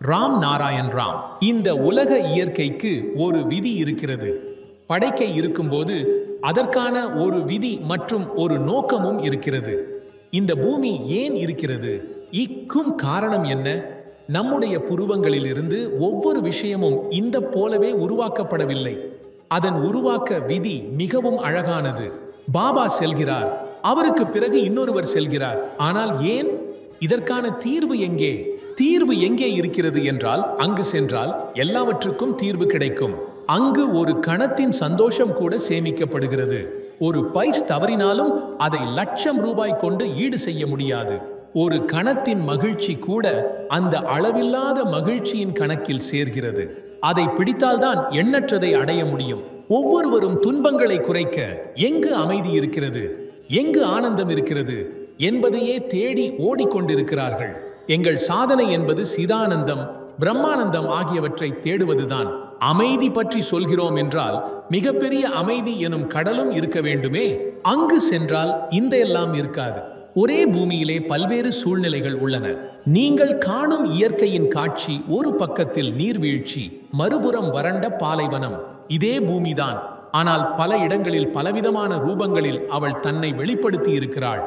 ராம் நாராயண் ராம். இந்த உலக இயற்கைக்கு ஒரு விதி இருக்கிறது. படைக்க இருக்கும்போது அதற்கான ஒரு விதி மற்றும் ஒரு நோக்கமும் இருக்கிறது. இந்த பூமி ஏன் இருக்கிறது? இக்கும் காரணம் என்ன? நம்முடைய புருவங்களிலிருந்து ஒவ்வொரு விஷயமும் இந்த போலவே உருவாக்கப்படவில்லை. அதன் உருவாக்க விதி மிகவும் அழகானது. பாபா செல்கிறார், அவருக்கு பிறகு இன்னொருவர் செல்கிறார். ஆனால் ஏன்? இதற்கான தீர்வு எங்கே? தீர்வு எங்கே இருக்கிறது என்றால், அங்கு சென்றால் எல்லாவற்றுக்கும் தீர்வு கிடைக்கும். அங்கு ஒரு கணத்தின் சந்தோஷம் கூட சேமிக்கப்படுகிறது. ஒரு பைஸ் தவறினாலும் அதை லட்சம் ரூபாய் கொண்டு ஈடு செய்ய முடியாது. ஒரு கணத்தின் மகிழ்ச்சி கூட அந்த அளவில்லாத மகிழ்ச்சியின் கணக்கில் சேர்கிறது. அதை பிடித்தால்தான் எண்ணற்றதை அடைய முடியும். ஒவ்வொருவரும் துன்பங்களை குறைக்க எங்கு அமைதி இருக்கிறது, எங்கு ஆனந்தம் இருக்கிறது என்பதையே தேடி ஓடிக்கொண்டிருக்கிறார்கள். எங்கள் சாதனை என்பது சிதானந்தம், பிரம்மானந்தம் ஆகியவற்றை தேடுவதுதான். அமைதி பற்றி சொல்கிறோம் என்றால் மிகப்பெரிய அமைதி எனும் கடலும் இருக்க வேண்டுமே. அங்கு சென்றால் இந்த எல்லாம் இருக்காது. ஒரே பூமியிலே பல்வேறு சூழ்நிலைகள் உள்ளன. நீங்கள் காணும் இயற்கையின் காட்சி ஒரு பக்கத்தில் நீர்வீழ்ச்சி, மறுபுறம் வறண்ட பாலைவனம். இதே பூமிதான், ஆனால் பல இடங்களில் பலவிதமான ரூபங்களில் அவள் தன்னை வெளிப்படுத்தி இருக்கிறாள்.